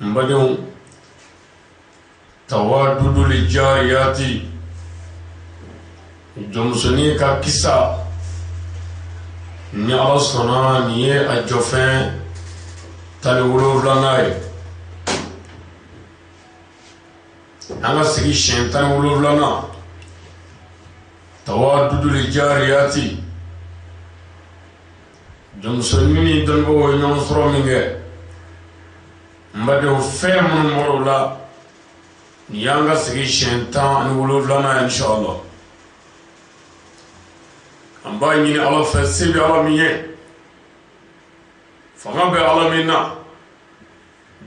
mbadon Tawa-doudou el Djariyat jomsoni ka kisa ni Ala sɔnna ni ye a jɔfɛn tani 7 an ka sigi siɲɛ 17 Tawa-doudou el Djariyat jomsoni ni dɔnnibagaw ye ɲɔgɔn sɔrɔ min kɛ mbadon fɛn minnu bɔr'o la ni y'an ka sigi siɲɛ 17 inshallah. An b'a ɲini Ala fɛ, se bɛ Ala min ye, fanga bɛ Ala min na,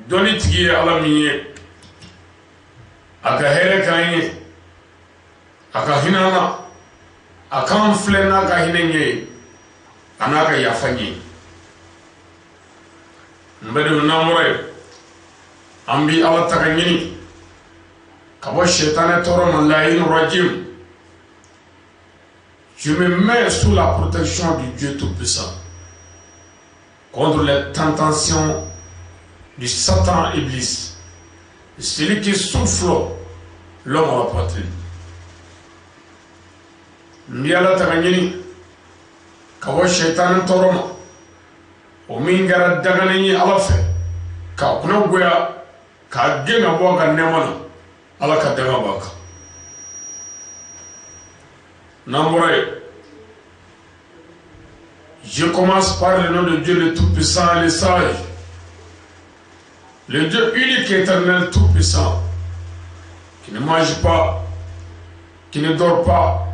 dɔnni tigi ye Ala min ye, a ka hɛrɛ k'an ye, a ka hinɛ an na, a k'an filɛ n'a ka hinɛ ye, a n'a ka yafa ye. N bɛ don n'an bɔra ye, an bi Ala ta ka ɲini ka bɔ sɛtanɛ tɔɔrɔ ma, laïn rajim. Je me mets sous la protection du Dieu Tout-Puissant contre les tentations du Satan Iblis, celui qui souffle l'homme à la poitrine. Ndiala taganyini kawa shaitan toroma o mingara daganini Ala fe ka kuna goya ka gena bo ga nemana Ala ka daga baka. Je commence par le nom de Dieu le Tout-Puissant et le Sage, le Dieu unique et éternel Tout-Puissant, qui ne mange pas, qui ne dort pas,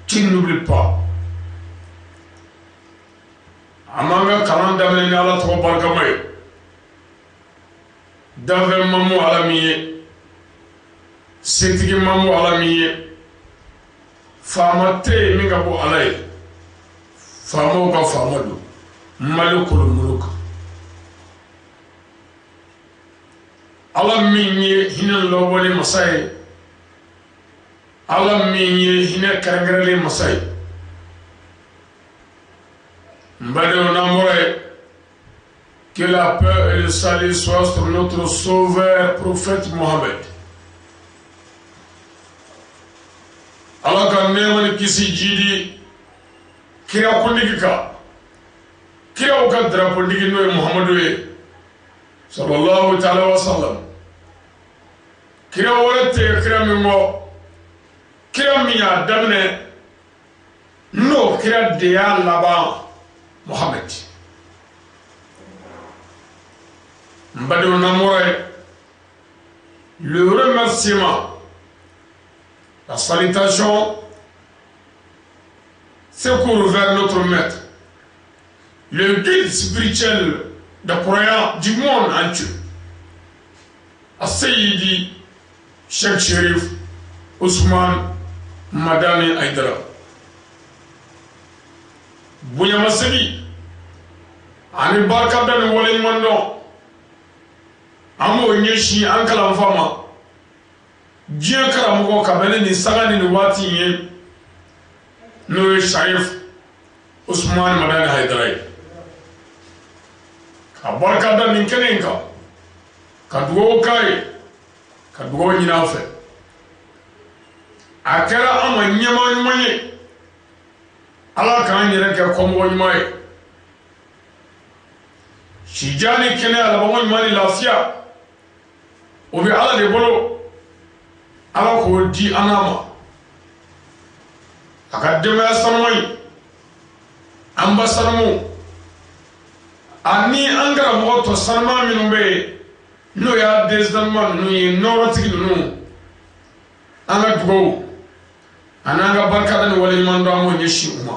qui n'oublie pas. Amanga kalanda meni Ala to barkamay. Dave mamu alamiye, setigi mamu alamiye. Fama te mi ka bɔ Ala ye, faamaw ka faama don, malikul muluk. Ala min ye hinɛ lɔbɔli masa ye, Ala min ye hinɛ kɛrɛnkɛrɛnlen masa ye. N badenw n'an bɔra ye, que la paix et le salut soient sur notre sauveur prophète Mohammed. Ala ka nɛɛma ni kisi jidi kira kundigi kan, kiraw ka darapondigi n'o ye Muhammadu ye sallallahu ta'ala wa sallam. Kira wɛrɛ tɛ kira min kɔ, kira min y'a daminɛ n'o kira de y'a laban, Muhammad. N badenw n'an bɔra ye, le remerciement, la salutation secours vers notre maître, le guide spirituel des croyants du monde entier, à Sayyidi Cheikh Sherif Ousmane Madame Aïdara. Bouyamaseli, ani barka da ni wale mando, amo nyeshi ankala mfama. Dieu karamɔgɔ ka bɛn ni saga ni waati ye n'o ye Sharif Ousmane Madani Haidara ye, ka barika da nin kɛnɛ in kan, ka dugawu k'a ye, ka dugawu ɲini a fɛ. A kɛra an ma ɲɛmaa ɲuman ye, Ala k'an yɛrɛ kɛ kɔmɔgɔ ɲuman ye. Sijan ni kɛnɛya labanko ɲuman ni lafiya o bɛ Ala de bolo. Ala k'o di an ma, a ka denbaya sanuma in, an ba sanumu, ani an karamɔgɔ tɔ sanuma minnu bɛ yen n'o y'a den sanuma ninnu ye, nɔɔrɔtigi ninnu, an ka dugawu ani an ka barikada ni waleɲuman dɔn an b'o ɲɛsin u ma.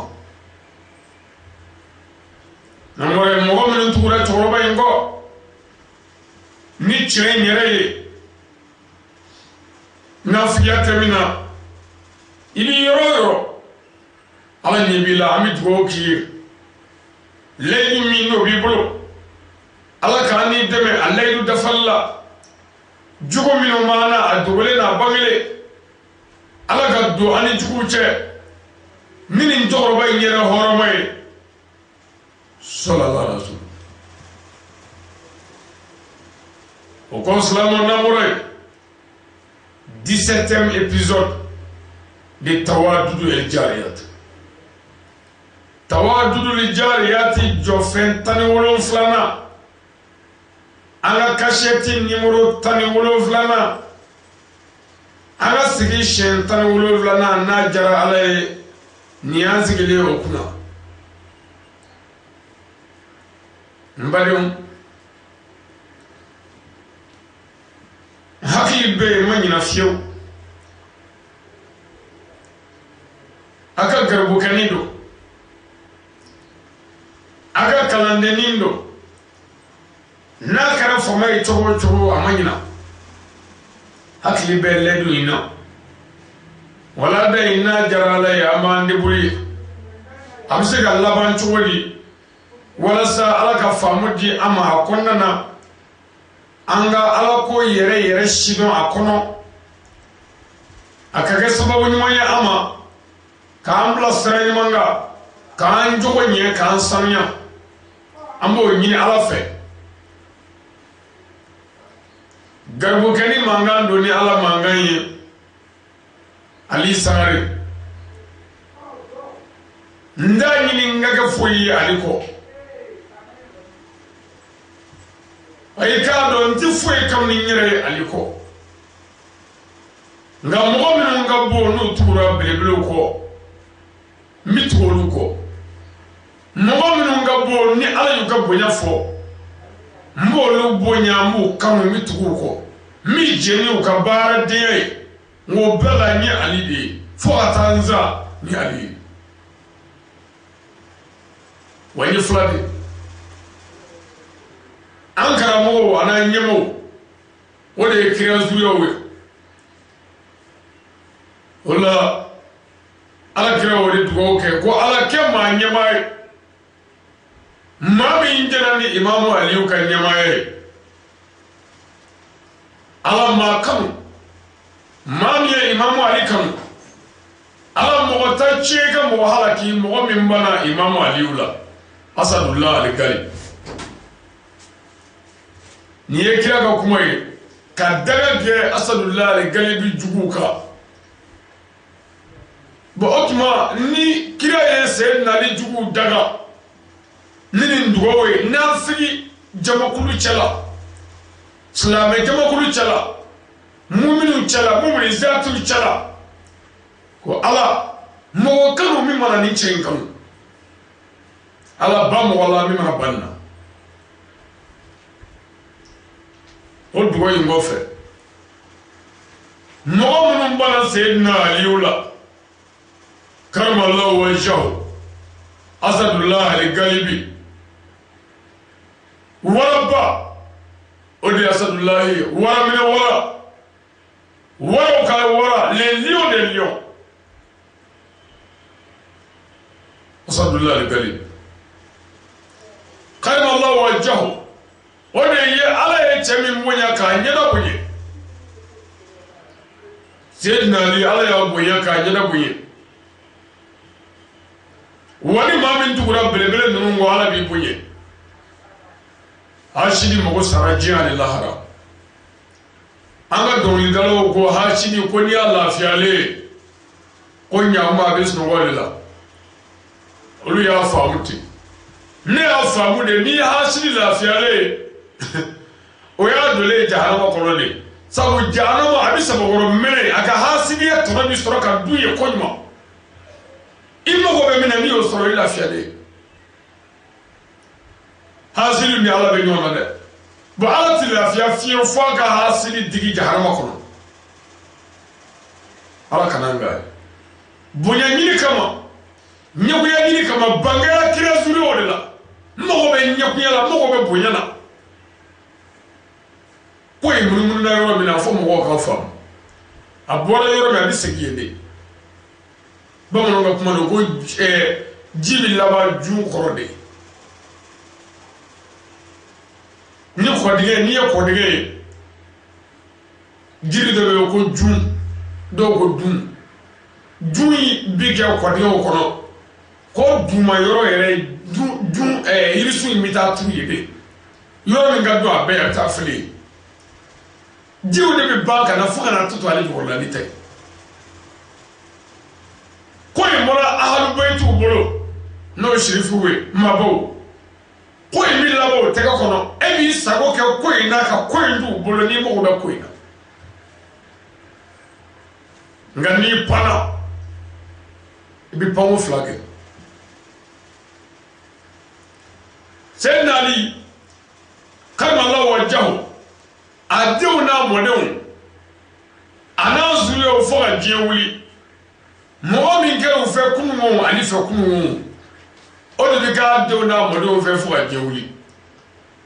N'an bɔra yen, mɔgɔ minnu tugura cɛkɔrɔba in kɔ ni cɛ in yɛrɛ ye, nafiya tɛmina i bɛ yɔrɔ o yɔrɔ Ala ɲɛ b'i la, an bɛ dugawu k'i ye. Layidu min n'o b'i bolo, Ala k'an n'i dɛmɛ a layidu dafali la. Jogo minnu b'an na, a dogolen n'a bangelen, Ala ka don an ni juguw cɛ. Ni nin cɛkɔrɔba in yɛrɛ hɔrɔma ye, sallallahu alaihi wa sallam. Au consulat Namouré, 17e épisode de Tawa-doudou el Djariyat. Tawa-doudou el Djariyat Jofen Tanewolo Flana. Ala cachette numéro Tanewolo Flana. Ala sigi shen Tanewolo Flana na jara ala niazigile okuna. Mbalium hakili be manyina fiyo aka garbukanido aka kalandenindo na kara fomai chogo amanyina hakili be ledu ina wala da ina jarala ya amande buri amse ga laban chogodi wala sa alaka famudi ama akonnana anga alako yere shidon akono akage sababu nyumanya ama ka ambla sere manga ka anjogo nye ka ansanya ambo nyini alafe garbu kani manga ndoni ala manga ye Ali Sangaré nda nyini ngaga foyi aliko ayika do nti foyi kam ni nyere aliko nga mo mi nga bo no tura belebele ko mitolu ko mo mi nga bo ni ala yu ka bonya fo mbo lu bonya mu kam mitulu ko mi jeni ka bara de ngo bela ni ali de fo atanza ni ali wani flade ankara mo ana nyemo wode kira zuyowe wala ala kira wode dugo ke ko ala ke ma nyemai mami injana ni imamu aliyu kan nyemai ala ma kam mami ya imamu ali kam ala mo ta chega mo halaki mo min bana imamu aliyu la asadullah al-galib ni ye kira ka kuma ye ka daga kɛ asadullah al-galibi jugu ka bon o tuma ni kira ye sen nali jugu daga ni nin dugawu ye n'a sigi jamakulu cɛla silamɛ jamakulu cɛla muminu cɛla mumini zatulu cɛla ko ala mɔgɔ kanu min mana ni cɛ in kanu ala ba mɔgɔ la min mana banna o dugo in kɔfɛ mɔgɔ minnu bana Seydina Aliyu la karamallahu wajhahu asadullah al-galibi waraba o de asadullah wara mina wara ka wara les lions des lions asadullah al-galibi karamallahu wajhahu wanda ye ala ye cɛmin bonya ka ɲɛda bonye Seydina Ali ala ya bonya ka ɲɛda bonye wani maa min tugura belebele ninnu ko ala b'i bonye Hashidi mɔgɔ sara diɲɛ ani lahara an ka dɔnkilidalaw ko Hashidi ko n'i y'a lafiyalen ko ɲakuma a bɛ sunɔgɔ de la olu y'a faamu ten ne y'a faamu de n'i ye Hashidi lafiyalen o y'a dolen jahanama kɔnɔ de sabu jahanama a bɛ sabakɔrɔ mɛnɛ a ka hasidiya tɔnɔ bi sɔrɔ ka dun ye koɲuman i mago bɛ min na n'i y'o sɔrɔ i lafiyalen hasidi ni ala bɛ ɲɔgɔn na dɛ bon ala ti lafiya fiyewu fo a ka hasidi digi jahanama kɔnɔ ala kana n ga bonya ɲini kama ɲɛgoya ɲini kama bangera kira zuri o de la n mago bɛ ɲɛgoya la n mago bɛ bonya na ko ye munumunu na yɔrɔ min na fo mɔgɔw ka faamu a bɔra yɔrɔ min a bɛ segin yen de bamananw ka kuma don ko ji bɛ laban ju kɔrɔ de ni kɔdingɛ n'i ye kɔdingɛ ye jiri dɔ bɛ yen ko jun dɔw ko dun jun bɛ kɛ kɔdingɛw kɔnɔ ko duma yɔrɔ yɛrɛ jun yirisun in bɛ taa turu yen de yɔrɔ min ka don a bɛɛ a bɛ taa fili diw de be ba kana fo kana to ale do la bitay ko e mora ahlu baytu bolo no shirifu we mabo ko e mi labo te ka kono e bi sago ke ko e na ka ko e ndu bolo ni mo da ko ina ngani pana bi pawo flage sen ali kama Allah wajahu adew na modew ana zule o fo ga die wuli mo mi ke o fe kunu mo ani fe kunu mo o de ga adew na modew fe fo ga die wuli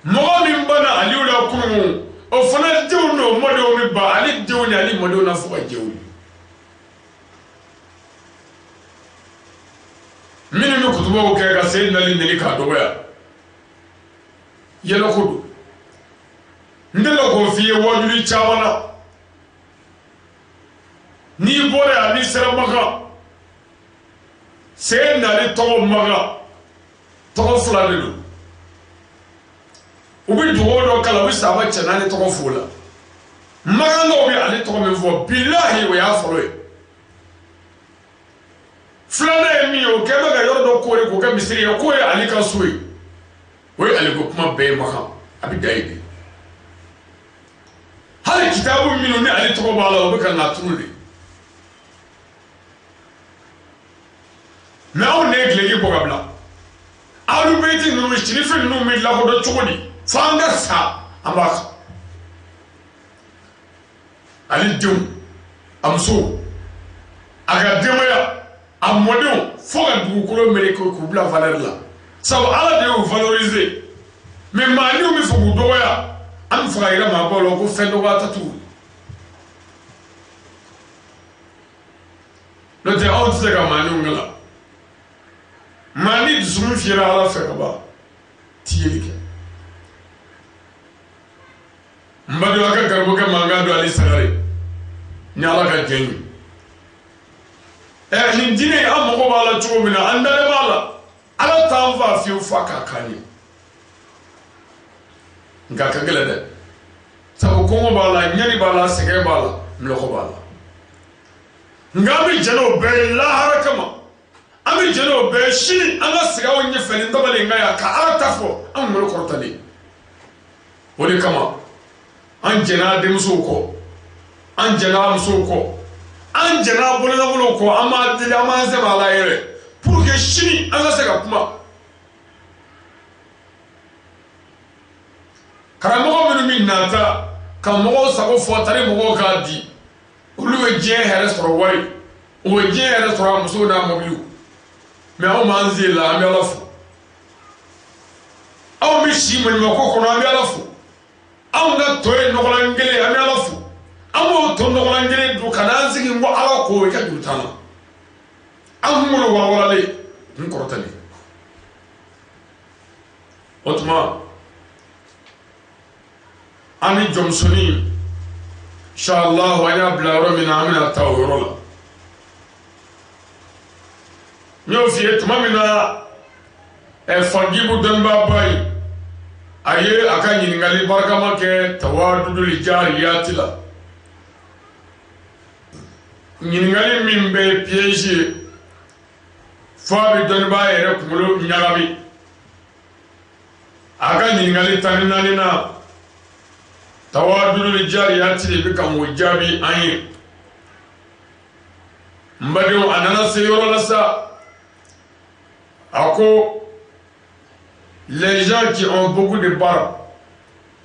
mo mi mbana ali o la kunu mo o fana dew no modew mi ba ali dew ni ali modew na fo ga die wuli mini mi kutubo ke ga sayyidina ali ne ka do ya yelo kudu ndelo ko fiye wajuli chawana ni bore ani sera maka se nali to maka to fulani do ubi duwo do kala wi saba chanani to fula maka no bi ali to me fo billahi wa ya folo fulana mi o kebe ga yordo ko ko ga misiri ko ya ali ka suwi we ali ko kuma be maka abi daidi hali kitabu minu ni ali to bala o be kan natuli na o ne glegi ko gabla alu beyti no shirifu no mi la ko do chugodi fanga sa ambaka ali dum amso aga demaya amodon foga du ko mere ko bla valeur la sabu ala de o valoriser mais mani o mi fogu doya am faira ma bolo ko fendo ga tatu no te out se ga mani ngala mani du fiera ala fe ka ba tiyeke mbado aka garbo ka manga do Ali Sangaré ni ala ka jenni ni dine am ko bala chuo mina andale bala ala tanfa fi ufaka kani nga kagela de sabu ko bala nyani bala sege bala mloko bala nga mi jeno be la harakama ami jeno be shi anga siga wonye feli ndabale nga ya ka ala tafo am mlo kortali woni kama an jena demso ko an jena amso ko an jena bolo ko ama dili ama ze bala yere pour que shi anga sega kuma karamogo minu min nata ka mogo sago fo tare mogo ka di ulu we je here soro wari o je here soro muso na mobilu me o manzi la mi alafu aw mi shi mo ko ko na mi alafu aw na toy no ko ngele ami alafu aw to no ko ngele du kana zigi mo ala ko ka du tana aw mo lo wala le nkorotani otuma ani jomsoni inshallah wa ya blaro min amina tawrola nyo fi tumamina e fangibu don babai aye aka nyingali baraka make Tawa-doudou el Djariyat la nyingali min be piège fabi don ba ere kumulo nyagabi aka nyingali tanina na Tawa-doudou el Djariyat le be kan wajabi anye mbado anana seyoro lasa ako les gens qui ont beaucoup de barbes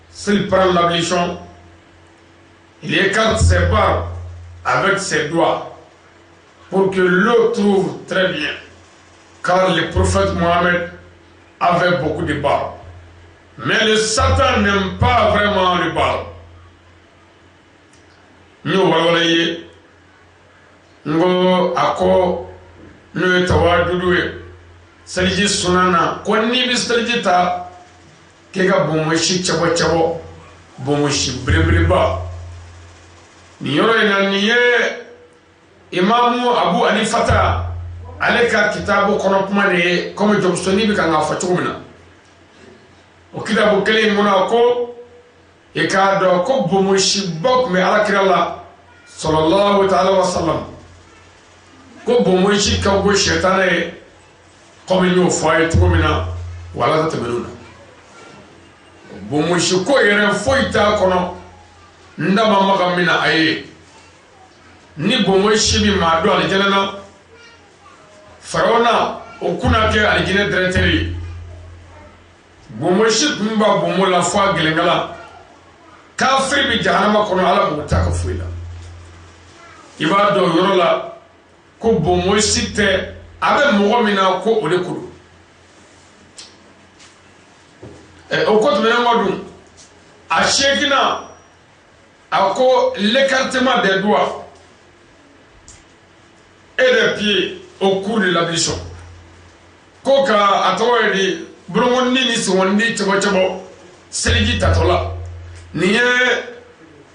s'ils prennent l'ablution il écarte ses barbes avec ses doigts pour que l'eau trouve très bien car le prophète Mohammed avait beaucoup de barbes. Mais le Satan n'aime pas vraiment le bal. Nous voilà ngo ako nous Tawa-doudou saliji sunana konni bi saliji ta kega bomoshi chabo bomoshi brebreba ni yoro ina niye imamu Abu Hanifata aleka kitabu kono kuma de comme Jobsoni bi kan afa chumina o kitabu kele muna ko ikado ko bomoshi bok me ala kirala sallallahu ta'ala wa sallam ko bomoshi ka go shetane ko mi no foye to mina wala ta menuna bomoshi ko yere foita kono ndama maka mina aye ni bomoshi bi ma do aljana na farona okuna ke aljina directeur bomoshi kumba bomola fo gelengala kafir bi jahannama kono ala bo ta ka fuila ibado yorola ko bomoshi te abe mogo mina ko ole kudu o ko tmena ngodu a shekina ako l'écartement des doigts et des pieds au cours de l'ablution koka atoyedi brongoni ni sondi chabo seligi tatola niye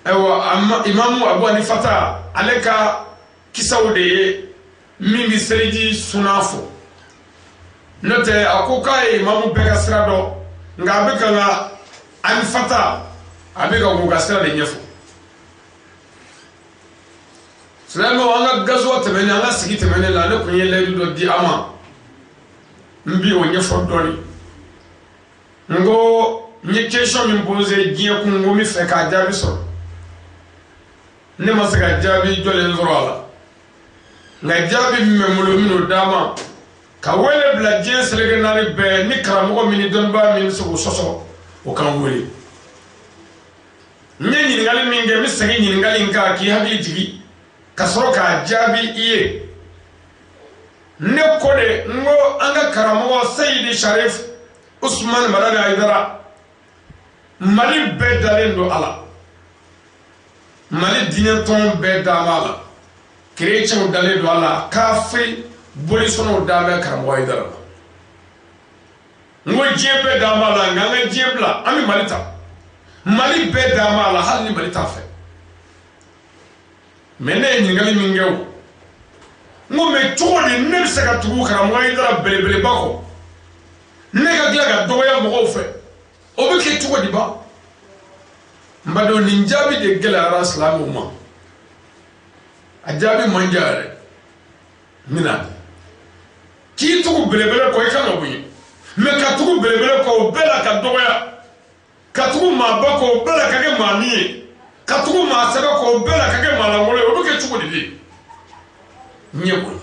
ewa imamu Abu Hanifata aleka kisawde mimi seligi sunafo note akoka imamu bekasrado ngabeka na Hanifata abeka kugasira de nyefo Selama wanga gazwa temene anga sigi temene la ne kunye ledu do di ama mbi onye fodoni ngo nye question mi pose die ku ngo mi fe ka jabi so ne ma sega jabi jole nzoro ala na jabi mi memulo mino dama ka wele bla die selege nari be ni karamo mini don ba mi so soso o kan wele nye ni ngali minge mi segi ni ngali nka ki habli jigi kasoro ka jabi iye ne kode ngo anga karamo Sayyid Sharif Usman Madani Aidara Mali bedalendo ala Mali dinenton bedamala chrétien dalendo ala kafri bolisono dame karamo Aidara ngo jebe damala nganga jebla ami malita Mali bedamala halni malita fe mene nyingali mingew ngo me todi ne se ka tugu karamo Aidara belebele bako nega glaga doya mo fe obike tugo diba mbado ninjabi de gela raslamu ma ajabi manjare mina ki tugo belebele ko ikano bunyi me ka tugo belebele ko bela ka doya ka tugo ma bako bela ka ge mani ka tugo ma sebe ko bela ka ge mala ngole obike tugo dibi nyeko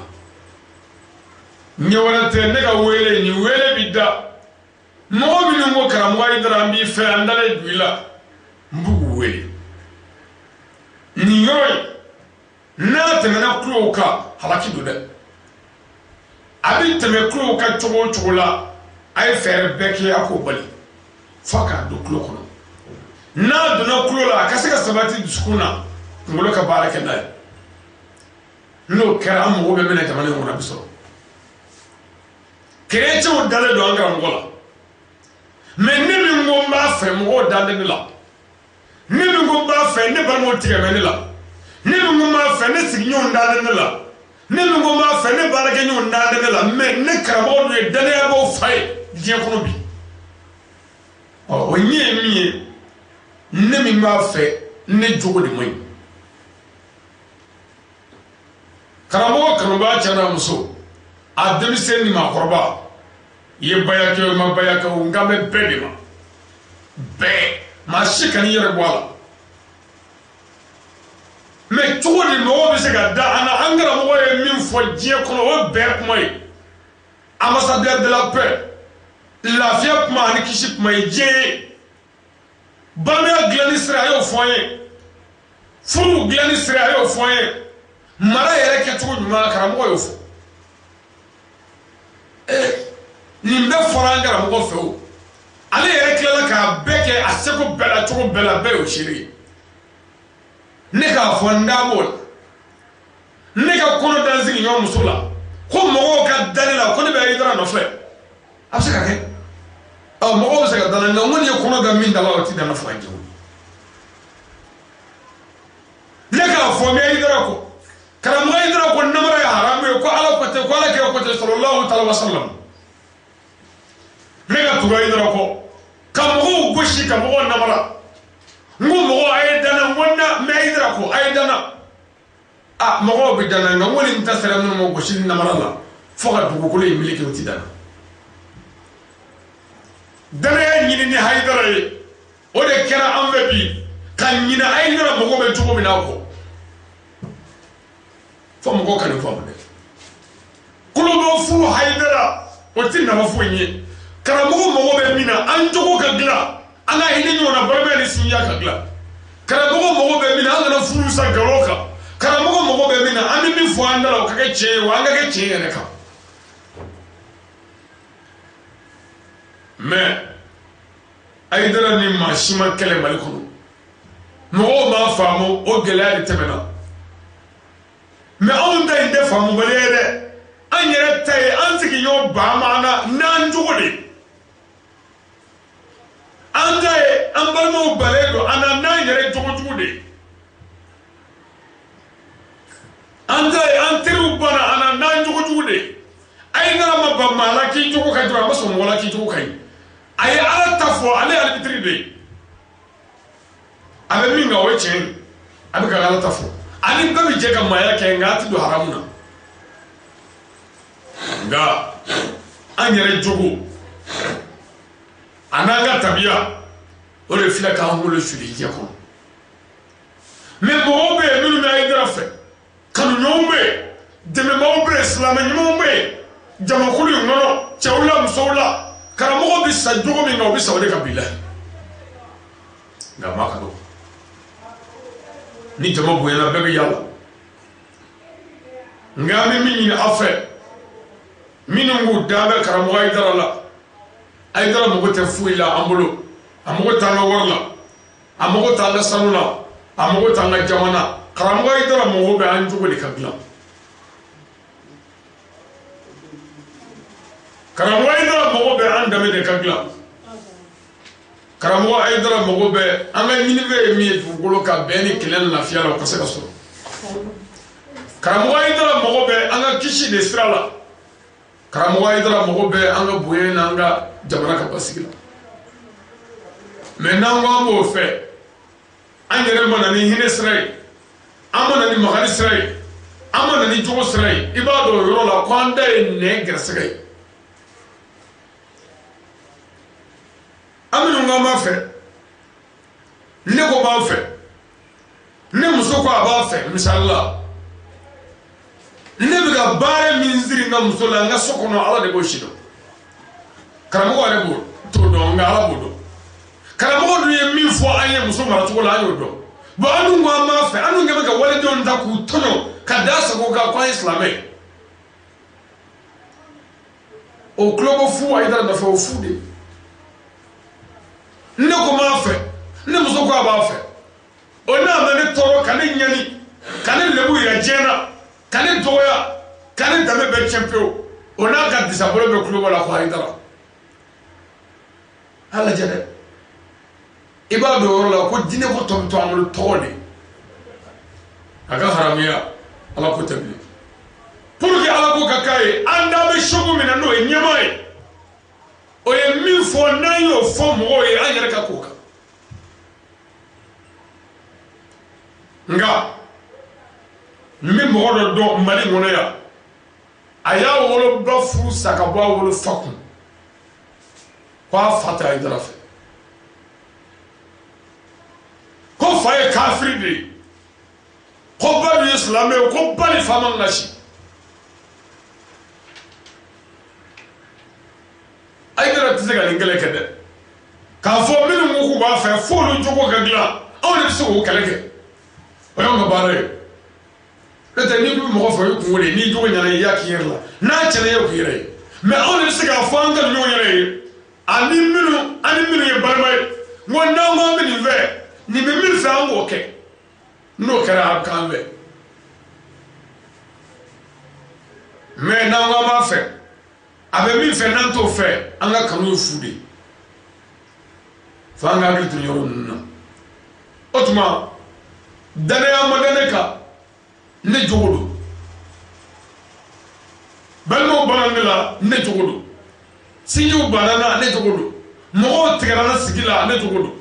nyawara te nega wele ni wele bidda mo mi ngo karamo Aidara mbi fe andale Dioila mbugu wele ni yoy na temena kloka halaki dude abi teme kloka chogo chogola ay fer beke akobali faka do kloko na do na klola kasika sabati duskuna ngolo ka baraka dai no karam go be mena tamane ngona biso chrétien dalé do anga ngola mais ne mi ngomba fe mo dalé ni la ne mi ngomba fe ne ba mo tigame ni la ne mi ngomba fe ne signyon dalé ni la ne mi ngomba fe ne barake nyon dalé ni la mais ne karamo do dalé abo fay dien kono bi o onye mi ne mi ma fe ne jogo de moy karamo kanu ba chana muso ademi sen ni makorba ye bayake ma bayake ngame bedema be ma shikani yere wala me todi no be se ga da ana angara mo ye min fo je kono o be kumai ambassadeur de la paix la fiep ma ni kiship mai je bamia glanisra yo foye furu glanisra yo foye mara yere ke todi ma karamo yo fo nimbe foranga mo ko fewo ale yere klela ka beke aseko bela to bela be o shiri ne ka fonda mol ne ka kono danzi nyo musula ko mo ka dalila ko ne be Aidara no fe afsaka ke mo o se ka dalila ngoni kono ga min dala o ti dana fo anjo ne ka fo me Aidara ko kala mo Aidara ko namara ya haramu ko ala ko te ko ala ke ko te sallallahu ta'ala wa sallam nega tuga Aidara ko kamogo goshi kamogo namara ngumo ay dana wonna meidra ko ay dana a mo bi dana ngoni ntasara mo ko shin namarala foga dugu ko le miliki uti dana dana ya nyini ni haydara ye o de kera ambe bi kan nyina ay ngara mo be tugo mina ko fo mo ko kan fo mo de kulo do fu haydara o tinna ma fu nyi kara mo be mina an tugo ka gla ana hini nyona barbe ni sinya ka gla kara mo be mina ana furu sa garoka kara mo be mina ani mi fu andala ka ke che wa nga ke che ne ka mais ay dara ni ma shima kele malikunu mo ma famo o gelali temena mais on da inde famo balere an yere tay an tigi yo ba mana nan jugode an day an balmo baledo ana nan yere jugude an day an tiru bana ana nan jugude ay ngara ma ba mala ki jugu ka dra maso wala ki jugu kai ay ala tafo ale al bitride abe mi nga wechen abe ka ala tafo ali babi je ka maya ke ngati do haramuna nga anyere jogo ananga tabia o le fila ka ngolo suli je ko me mo be mi na idra fe kanu nyombe de me mo be islam nyombe jama kulu ngono chawla msola karamo bi sa jogo mi no bi sa wale kabila nga makado ni jama boyana bebe yalla nga mi ni afe minungu dabe karamo ay dara mo te fuila ambulo amogo tanga warla amogo tanga sanuna amogo tanga jamana karamo ay dara mo be anjugo de kabila karamo ay dara mo be andame de kabila karamo ay dara mo be anga nyinibe mi fugolo ka beni kilen la fiala ko se kaso karamo ay dara mo be anga kishi de strala karamo ay dara mo be anga buye nanga jamana ka basigila maintenant on mo fe angere mana ni hine sray amana ni magari sray amana ni jogo sray ibado yoro la kwanda ne gresay aminu ngama fe ne ko ba fe ne muso ko ba fe inshallah ne biga bare minziri ngam musola nga sokono ala de boshido karamo wale bo to do ngala bodo karamo do ye min fo anye muso mara to la ayo do ba anu ngwa ma fe anu ngebe ga wale do nda ku tono kadasa ko ga kwa islamé o globo fu aida na fo fu de ne ko ma fe ne muso ko ba fe o na ma ne toro kane nyani kane lebu ya jena kane doya kane dame be champion o na ga disabolo be globo la ko aida ala jade ibado la ko dine ko tom to amul tole aga haramiya ala ko tabi pour que ala ko kakaye anda be shogo mina no e nyamai o ye min fo na yo fo mo ye anyere ka koka nga mi mo do mali ngono ya aya wolo ba fu saka ba wolo fakun kwa fata idara fe ko faye kafiri de ko ba ni islamé ko ba ni fama ngashi ay dara tizega ngele kede ka fo min mu ko ba fe fo lu jogo gagla on ne so kala ke o yo ngabare leta ni bi mo fa ko wole ni jogo nyana ya kiyerla na chele yo kiyere mais on ne se ga fanga no yere ani minu ye barmay wonna mo min ve ni be min fa ngo ke no kara kan ve mais na ngo ma fe abe min fe nan to fe anga kanu fude fa nga bi to yoro nna otuma dane ya modane ka ne jogodo balmo banandela ne jogodo sinju banana ne jogodo mo tigara na sigila ne jogodo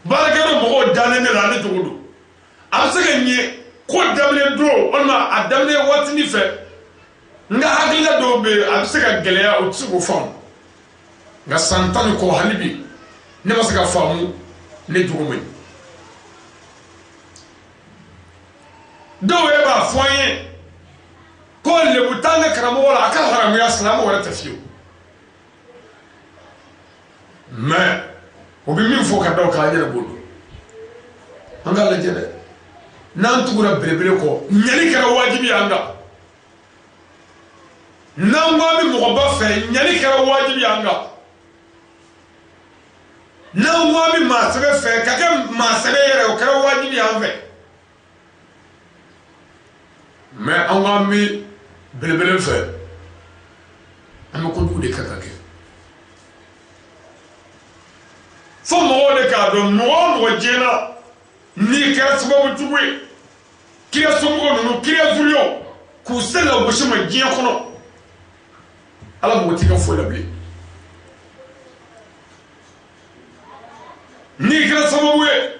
barakɛyɔrɔ mɔgɔw dannen de la ale cogo don a bɛ se ka ɲɛ ko daminɛ don walima a daminɛ waatinin fɛ nka hakilila dɔw bɛ yen a bɛ se ka gɛlɛya o tɛ se k'o faamu nka san 10 kɔ hali bi ne ma se ka faamu ne jogo man ɲi dɔw yɛrɛ b'a fɔ an ye ko lebu t'an ka karamɔgɔ la a ka haramuya silamɛ wɛrɛ tɛ fiyewu mais o bɛ min fɔ ka da o kan an yɛrɛ b'o dɔn an k'a lajɛ dɛ n'an tugura belebele kɔ ɲɛli kɛra wajibi ye an kan n'an ko an bɛ mɔgɔba fɛ ɲɛli kɛra wajibi ye an kan n'an ko an bɛ maa sɛbɛ fɛ ka kɛ maa sɛbɛ yɛrɛ o kɛra wajibi ye an fɛ mais an ko an bɛ belebele fɛ an bɛ kojugu de kɛ ka kɛ fo mɔgɔw de k'a dɔn mɔgɔ o mɔgɔ diɲɛna n'i kɛra sababu jugu ye kira somɔgɔw ninnu kira zuriyaw k'u se lagosi ma diɲɛ kɔnɔ ala mɔgɔ t'i ka foyi la bilen n'i kɛra sababu ye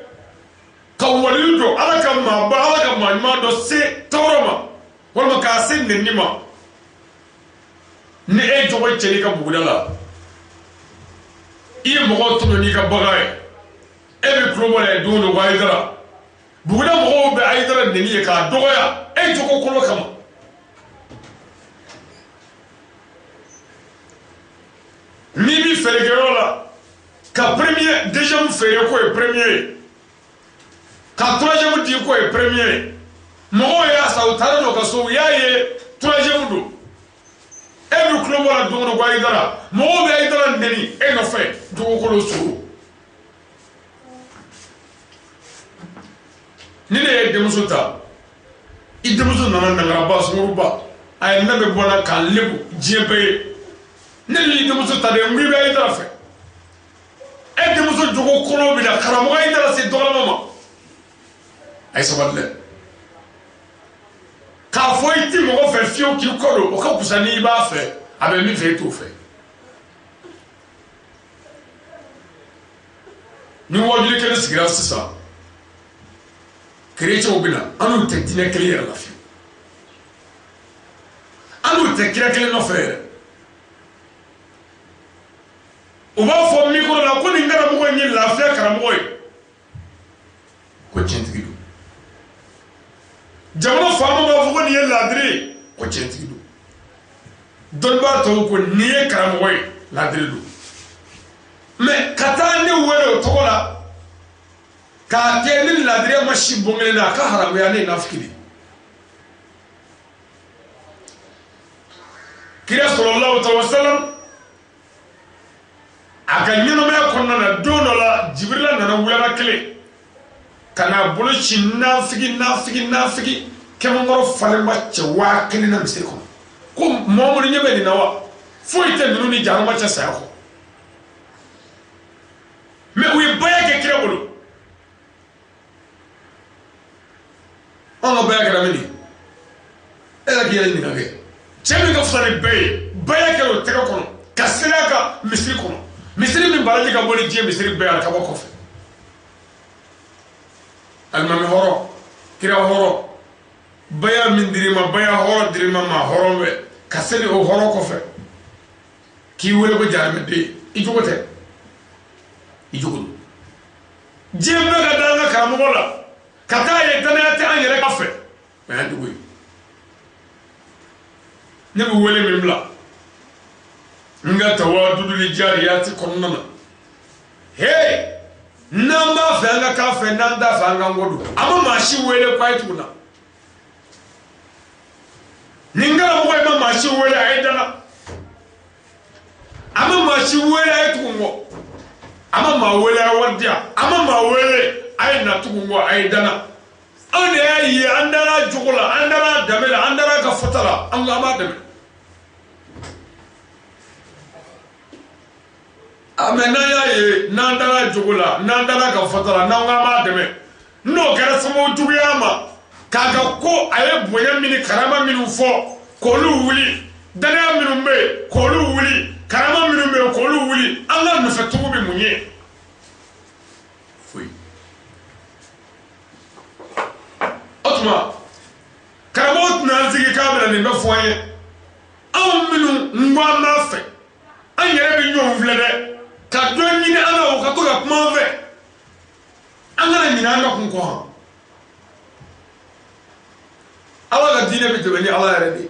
ka waliyu dɔ ala ka maaba ala ka maa ɲuman dɔ se tɔɔrɔ ma walima k'a se nɛni ma ni e jogo cɛli ka buguda la i ye mɔgɔw tɔmɔ n'i ka bagan ye e bɛ tulo bɔ la ye don o don ko ayidara buguda mɔgɔw bɛ ayidara nɛni ye k'a dɔgɔya e jogo kolo kama n'i bɛ feerekɛyɔrɔ la ka premier deuxième feere ko ye premier ye ka troisième di ko ye premier ye mɔgɔw y'a san u taara n'o ka so u y'a ye troisième don e bɛ tulo bɔ la don o don ko ayidara mɔgɔw bɛ ayidara nɛni e nɔfɛ dugukolo suru ni ne ye denmuso ta i denmuso nana nangaraba sunkuruba a ye mɛn bɛ bɔ la k'a lebu diɲɛ bɛɛ ye ne ni denmuso ta de n bɛ ayidara fɛ e denmuso jogo kolo bɛ na karamɔgɔ ayidara se dɔgɔlama ma a ye sabali dɛ k'a fɔ i ti mɔgɔ fɛ fiyewu k'i kɔ don o ka kusa ni i b'a fɛ a bɛ min fɛ i t'o fɛ ni wajuli kelen sigira sisan kerecɛnw bɛ na an n'u tɛ diinɛ kelen yɛrɛ la fiyewu an n'u tɛ kira kelen nɔfɛ yɛrɛ u b'a fɔ mikoro la ko nin karamɔgɔ in ye lafiya karamɔgɔ ye ko tiɲɛtigi don jamana faama b'a fɔ ko nin ye laadiri ye ko tiɲɛtigi don dɔnnibaa tɔw ko nin ye karamɔgɔ ye laadiri don mais ka taa ne wele o tɔgɔ la k'a kɛ ni laadiriya ma si bon kelen na a ka haramuya ne nafiki de kira sallallahu alaihi wasallam a ka ɲɛnamaya kɔnɔna na don dɔ la jibirila nana wulada kelen ka n'a bolo ci nafigi kɛmɛkɔrɔ falenba cɛ 1000 na misiri kɔnɔ ko mɔmɔni ɲɛ bɛ nin na wa foyi tɛ ninnu ni jahanama cɛ saya kɔ mais u ye baya kɛ kira bolo an ka baya kɛra min ye e ka k'i yɛrɛ ɲininka kɛ cɛ min ka fisa ni bɛɛ ye baya kɛra o tɛgɛ kɔnɔ ka seli a ka misiri kɔnɔ misiri min baraji ka bɔ ni diɲɛ misiri bɛɛ a ka bɔ kɔfɛ alimami hɔrɔn kira hɔrɔn baya min dir'i ma baya hɔrɔn dir'i ma maa hɔrɔn bɛ ka seli o hɔrɔn kɔfɛ k'i wele ko jahanamɛden i jogo tɛ i jogo don diɲɛ bɛɛ ka da an ka karamɔgɔ la ka taa ye danaya tɛ an yɛrɛ ka fɛ o y'an jogo ye ne bɛ wele min bila n ka Tawa-doudou el Djariyat kɔnɔna na hey n'an b'a fɛ an ka k'a fɛ n'an t'a fɛ an ka nko don a ma maa si wele k'a ye tuguni nin karamɔgɔ ye ma maa si wele a ye dana a ma maa si wele a ye tugu nkɔ a ma maa wele a ye wari di yan a ma maa wele a ye na tugu nkɔ a ye dana anw de y'a ye an dara jogo la an dara danbe la an dara ka fɔta la an b'a dɛmɛ mais n'an y'a ye n'an dara jogo la n'an dara ka fɔta la n'an b'a dɛmɛ n'o kɛra sababu juguya ma k'a ka ko a ye bonya min ni karama minnu fɔ k'olu wuli danaya minnu bɛ yen k'olu wuli karama minnu bɛ yen k'olu wuli an ka nɔfɛtugu bɛ mun ye foyi tuma karamɔgɔ tɛna sigi k'a bɛna nin bɛ fɔ an ye anw minnu n bɔ an n'a fɛ an yɛrɛ bɛ ɲɔgɔn filɛ dɛ ka dɔ ɲini an na o ka to ka kuma an fɛ an kana ɲinɛ an ka kun kɔ han ala ka diinɛ bɛ tɛmɛ ni ala yɛrɛ de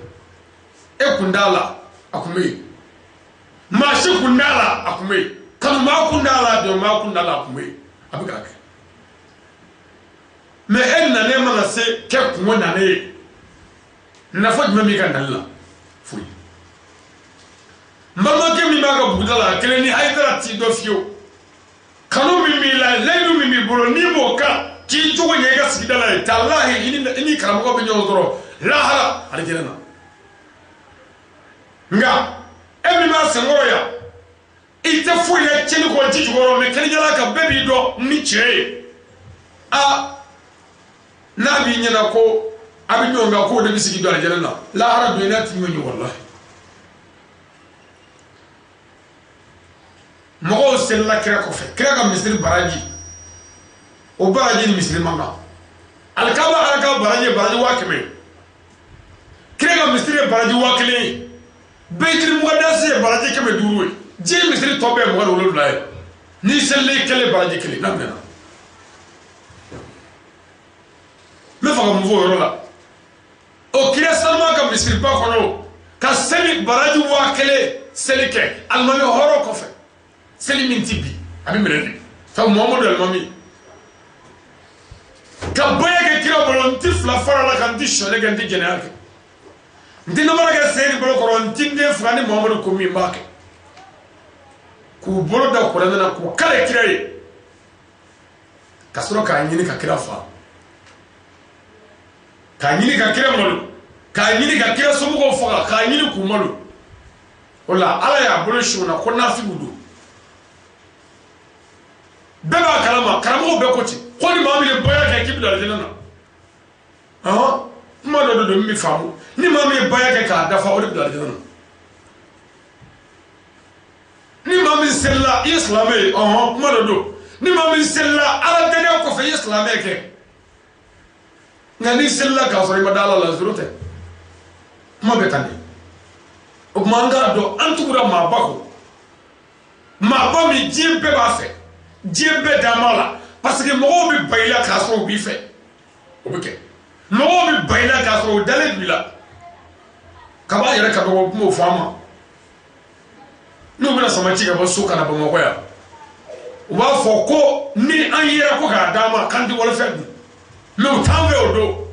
e kun t'a la a kun bɛ yen maa si kun t'a la a kun bɛ yen kanumaa kun t'a la dɔnmaa kun t'a la a kun bɛ yen a bɛ k'a kɛ mɛ e nanen mana se kɛ kungo nanen ye nafa jumɛn b'i ka nali la foyi n balimakɛ min b'a ka buguda la a kelen ni Hayidara t'i dɔ fiyewu kanu min b'i la layidu min b'i bolo n'i m'o kan k'i cogo ɲɛ i ka sigida la ye talahi i ni karamɔgɔ bɛ ɲɔgɔn sɔrɔ lahara alijɛnɛ na nka e min b'a senkɔrɔ yan i tɛ foyi la cɛnni kɔ ji jukɔrɔ mɛ kɛnɛjala kan bɛɛ b'i dɔn ni cɛ ye n'a b'i ɲɛna ko a bɛ ɲɔgɔn kan k'o de bɛ sigi don alijɛnɛ na lahara don n'a ti ɲɔgɔn ye walahi mɔgɔw selila kira kɔfɛ kira ka misiri baraji o baraji ni misiri man kan alikaba ala ka baraji ye baraji 100,000 kira ka misiri ye baraji 1,000 ye Baitul Muqaddas ye baraji 500 ye diɲɛ misiri tɔ bɛɛ ye 7 ye n'i selila i kelen baraji 1 n'a mɛnna n bɛ fɛ ka mun fɔ o yɔrɔ la o kira sanuma ka misiri ba kɔnɔ ka seli baraji 1,000 seli kɛ alimami hɔrɔn kɔfɛ seli min ti bi a bɛ minɛ de sabu Muhamadu alimami ka bɔya kɛ kira bolo n ti fila fara la ka n ti sɔnni kɛ n ti jɛnɛya kɛ n ti namara kɛ seyidi bolo kɔrɔ n ti n den faga ni Muhamadu ko min b'a kɛ k'u bolo da kuranɛ na k'u kale kira ye ka sɔrɔ k'a ɲini ka kira faga k'a ɲini ka kira malo k'a ɲini ka kira somɔgɔw faga k'a ɲini k'u malo o la ala y'a bolo si o na ko nafigiw don bɛɛ b'a kalama karamɔgɔw bɛɛ ko ten ko ni maa min ye baya kɛ k'i bɛ don alijɛnɛ na kuma dɔ de don min bɛ faamu ni maa min ye baya kɛ k'a dafa o de bɛ don alijɛnɛ na ni maa min selila i ye silamɛ ye kuma dɔ don ni maa min selila ala dɛgɛ kɔfɛ i ye silamɛ kɛ nka n'i selila k'a sɔrɔ i ma da ala la zoro tɛ kuma bɛ tan de o tuma an k'a dɔn an tugura maaba kɔ maaba min diɲɛ bɛɛ b'a fɛ diɲɛ bɛɛ dan b'a la parce que mɔgɔw bɛ ba i la k'a sɔrɔ u b'i fɛ o bɛ kɛ mɔgɔw bɛ ba i la k'a sɔrɔ u dalen b'i la kaba yɛrɛ ka dɔgɔ kuma o fɔ an ma n'u bɛna samati ka bɔ so ka na Bamakɔ yan u b'a fɔ ko ni an yera ko k'a d'a ma k'an tɛ walifɛn dun mɛ u t'an fɛ o don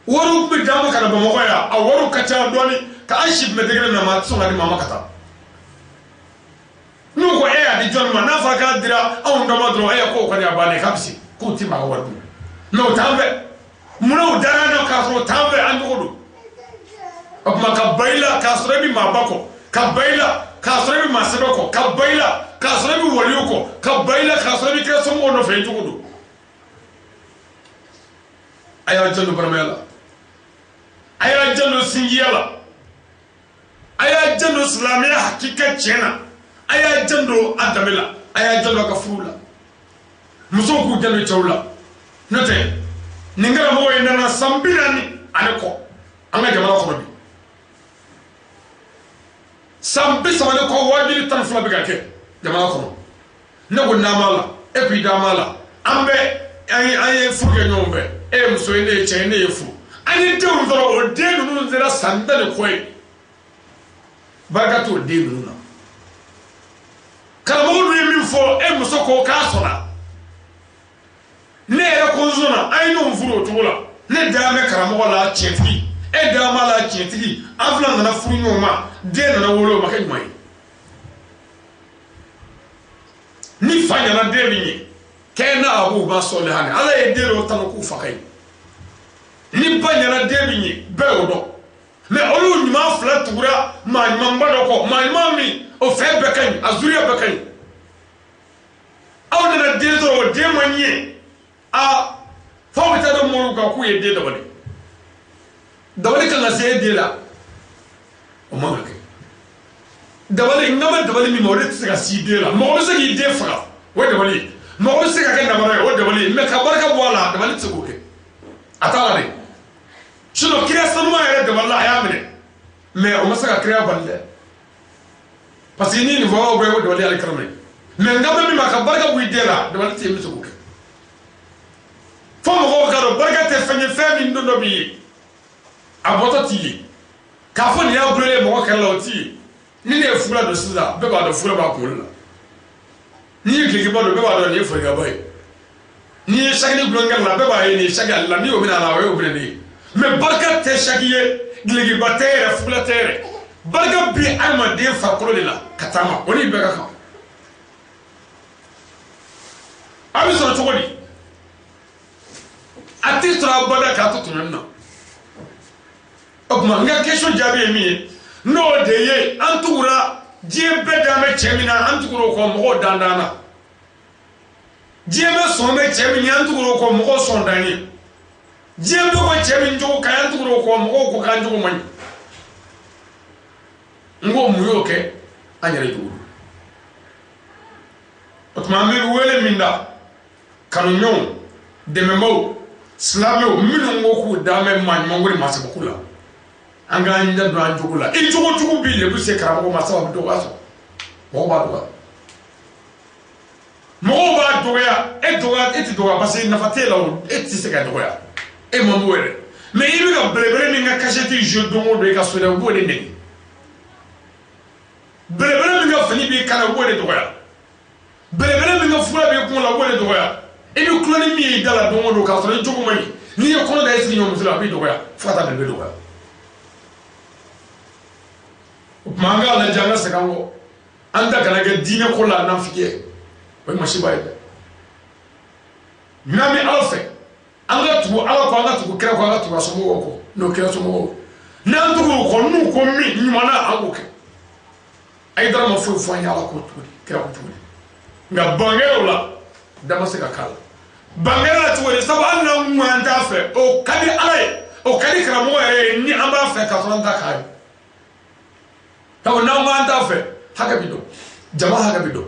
wariw bɛ d'a ma ka na Bamakɔ yan a wariw ka ca dɔɔni ka an si tun bɛ degere na ma a tɛ sɔn ka di maa ma ka taa n'u ko e y'a di jɔnni ma n'a fɔra k'a dira anw dɔ ma dɔrɔn e k'o kɔni a bannen k'a bɛ se k'o ti maa ka wari dun mɛ o t'an fɛ munna u dara na k'a sɔrɔ o t'an fɛ an cogo don o tuma ka ba i la k'a sɔrɔ i bɛ maa ba kɔ ka ba i la k'a sɔrɔ i bɛ maa sɛbɛ kɔ ka ba i la k'a sɔrɔ i bɛ waliyu kɔ ka ba i la k'a sɔrɔ i bɛ kira somɔgɔw nɔfɛ i cogo don a y'a janto baramaya la a y'a janto sinjiya la a y'a janto silamɛya hakika tiɲɛ na a y'a janto a danbe la a y'a janto a ka furu la musow k'u janto cɛw la n'o tɛ nin karamɔgɔ in nana san 40 ani kɔ an ka jamana kɔnɔ bi san 30 kɔ wajibi 12 bɛ ka kɛ jamana kɔnɔ ne ko n'an b'a la e ko i da b'a la an ye furu kɛ ɲɔgɔn fɛ e ye muso ye ne ye cɛ ye ne ye furu an ye denw sɔrɔ o den ninnu sera san 10 de kɔ ye barika t'o den ninnu na karamɔgɔ ninnu ye min fɔ e muso ko k'a sɔnna ne yɛrɛ ko n sɔnna an ye ɲɔgɔn furu o cogo la ne da bɛ karamɔgɔ la tiɲɛtigi e da ma la tiɲɛtigi an fila nana furu ɲɔgɔn ma den nana wolo o ma kɛ ɲuman ye ni fa ɲɛna den min ye kɛ na a b'u ba sɔli hali ala ye den dɔw tanu k'u fa ka ye ni ba ɲɛna den min ye bɛɛ y'o dɔn mɛ olu ɲuman fila tugura maa ɲumanba dɔ kɔ maa ɲuman min o fɛn bɛɛ ka ɲi a zuriya bɛɛ ka ɲi aw nana den sɔrɔ o den ma ɲɛ f'aw bɛ taa dɔn mɔriw kan k'u ye den dabali dabali kan ka se e den la o man ka kɛ dabali n ka dabali min ma o de tɛ se ka s'i den la mɔgɔ bɛ se k'i den faga o ye dabali ye mɔgɔ bɛ se ka kɛ namara ye o dabali mais ka barika bɔ a la dabali tɛ se k'o kɛ a t'a la dɛ sinon kiriya sanuman yɛrɛ dabali la a y'a minɛ mais o ma se ka kiriya bali dɛ parce que ni nin fɔ aw bɛ o dabali ale karama ye mais nka bɛ min ma ka barika bɔ i den la dabali tɛ yen bɛ se k'o kɛ fo mɔgɔw ka dɔn barika tɛ fɛn ye fɛn min don dɔ b'i ye a bɔtɔ t'i ye k'a fɔ nin y'a gulolen mɔgɔ kɛlɛ la o t'i ye ni ne ye fugula don sisan bɛɛ b'a dɔn fugula b'a kunkolo la n'i ye gilikiba don bɛɛ b'a dɔn nin ye forikaba ye n'i ye sakini gulonkɛ la bɛɛ b'a ye nin ye saki ale la n'i y'o minɛ a la o ye o minɛ ne ye mais barika tɛ saki ye gilikiba tɛ yɛrɛ fugula tɛ yɛrɛ barika bi adamaden farikolo de la ka taama o ni bɛɛ ka kan a bɛ sɔrɔ cogo di a tɛ sɔrɔ a bada k'a to tɔɲɔni na o tuma n ka question jaabi ye min ye n'o de ye an tugura diɲɛ bɛɛ dan bɛ cɛ min na an tugura o kɔ mɔgɔw dan dan na diɲɛ bɛ sɔn bɛ cɛ min ye an tugura o kɔ mɔgɔw sɔn dan ye diɲɛ bɛ ko cɛ min jogo ka an tugura o kɔ mɔgɔw ko k'an jogo man ɲi n ko mun y'o kɛ an yɛrɛ jogo don o tuma an bɛ wele min da kanuɲɔgɔnw dɛmɛbaaw silamɛw minnu ko k'u dan bɛ maa ɲuman ko maa sababu la an k'an ɲɛ don an jogo la i jogo jugu b'i le bɛ se karamɔgɔ ma sababu dɔgɔya sɔrɔ mɔgɔw b'a dɔgɔya mɔgɔw b'a dɔgɔya e dɔgɔya e tɛ dɔgɔya parce que nafa t'e la o e tɛ se ka dɔgɔya e man b'o yɛrɛ mais i bɛ ka belebele min ka kasɛti jouer don o don i ka so dɛ o b'o de nɛgɛ belebele min ka fini b'i kan na o b'o de dɔgɔya belebele min ka fura b'i kun la o b'o de dɔgɔya i bɛ kulon ni min ye i da la don o don k'a sɔrɔ i jogo man ɲi n'i ye kɔnɔ da i sigi ɲɔmuso la a b'i dɔgɔya fo ka taa belebele dɔgɔya o tuma an k'a lajɛ an ka segin an kɔ an da kana kɛ diinɛ ko la nafiki ye o ye masiba ye dɛ n'an bɛ ala fɛ an ka tugu ala kɔ an ka tugu kira kɔ an ka tugu a somɔgɔw kɔ n'o kira somɔgɔw n'an tugu o kɔ n'u ko min ɲuman na an k'o kɛ a ye dara ma foyi fɔ an ye ala k'o tuguni kira k'o tuguni nka bangɛrɛw la da ma se ka k'a la bangɛrɛ la cogo di sabu hali n'an ŋun t'a fɛ o ka di ala ye o ka di karamɔgɔ yɛrɛ ye ni an b'a fɛ ka sɔrɔ an t'a k'a ye sabu n'an ŋun t'a fɛ hakɛ bi dɔn jama hakɛ bi dɔn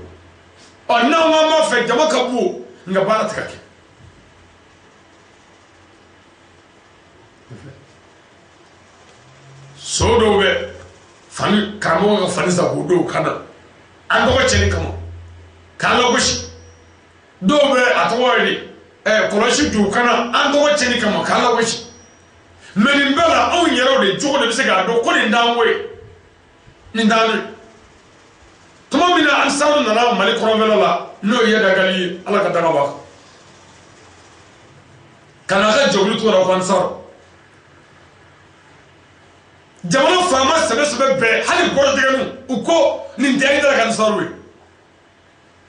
ɔ n'an ŋun b'a fɛ jama ka bon nka baara tɛ ka kɛ so dɔw bɛ fani karamɔgɔ ka fani san k'o don o kan na an tɔgɔ cɛnni kama k'an lagosi dɔw bɛ a tɔgɔ ye de kɔlɔsi don o kan na an tɔgɔ cɛnni kama k'an lagosi mɛ nin bɛɛ la anw yɛrɛw de jogo de bɛ se k'a dɔn ko nin t'an ko ye nin t'an ye tuma min na ansaru nana mali kɔnɔfɛla la n'o ye dagali ye ala ka daga b'a kan ka n'a ka jɛkulu tora ko ansaru jamana faama sɛbɛ sɛbɛ bɛɛ hali kɔrɔtigɛnu u ko nin tɛ Haidara ka ansaru ye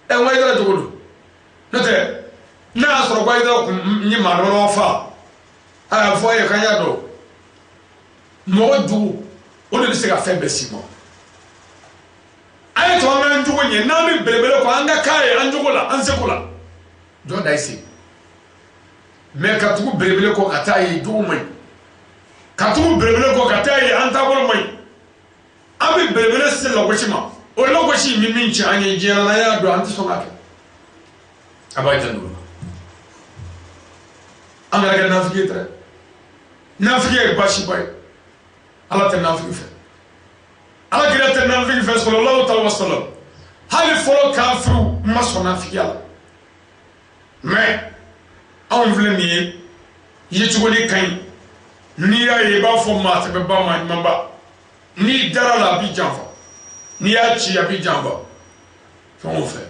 n ko Haidara jogo don n'o tɛ n'a y'a sɔrɔ ko Haidara kun ye maa dama fa a y'a fɔ a ye k'an y'a dɔn mɔgɔ jugu o de bɛ se ka fɛn bɛɛ si ma a ye to an k'an jogo ɲɛ n'an bɛ belebele kɔ an ka k'a ye an jogo la an seko la jɔn da ye se mais ka tugu belebele kɔ ka taa ye jogo man ɲi ka tugu belebele kɔ ka taa ye an taabolo man ɲi an bɛ belebele se lagosi ma o lagosi min min cɛ an ye diɲɛ na n'an y'a dɔn an tɛ sɔn k'a kɛ a b'a janto o la an kana kɛ nafiki ye dɛ nafiki ye baasiba ye ala tɛ nafiki fɛ ala kira tɛ nafiki fɛ sallallahu alaihi wa sallam hali fɔlɔ kafiriw ma sɔn nafikiya la mais anw filɛ nin ye yecogo de ka ɲi n'i y'a ye i b'a fɔ maa tɛ bɛ ba maa ɲuman ba n'i dara la a b'i janfa n'i y'a ci a b'i janfa fɛn o fɛ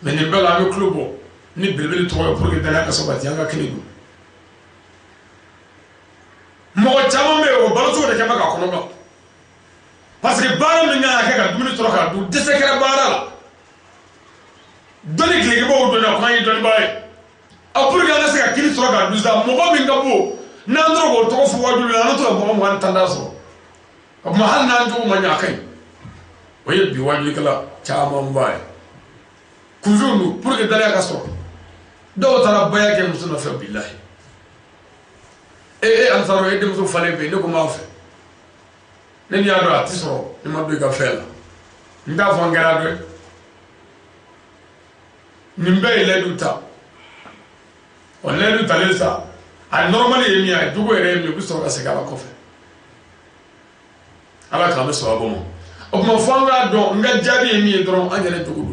mais nin bɛɛ la an bɛ tulo bɔ ni belebele tɔgɔ ye pour que danaya ka sabati an ka kelen don mɔgɔ caman bɛ yen o balocogo de kɛ bɛ k'a kɔnɔ gan parce que baara min kan ka kɛ ka dumuni sɔrɔ k'a dun dɛsɛ kɛra baara la dɔnni tilekibaw donna k'an ye dɔnnibaa ye a pour que an ka se ka kiri sɔrɔ k'a dun sa mɔgɔ min ka bon n'an tora k'o tɔgɔ fɔ wajulu la an tora mɔgɔ mugan ni tan da sɔrɔ o tuma hali n'an jogo ma ɲɛ a ka ɲi o ye bi wajulikɛla camanba ye kunfiw don pour que danaya ka sɔrɔ dɔw taara baya kɛ muso nɔfɛ bilahi ansaro e denmuso falen bɛ yen ne ko m'aw fɛ ne ni y'a dɔn a tɛ sɔrɔ ne ma don i ka fɛn la n t'a fɔ n kɛra dɔ ye nimbe ile duta on le duta le sa a normal ye mi a dugo ere mi ku so ka se ka ba kofe ala ka me so abomo o mo fanga do nga jabi mi dron angere dugo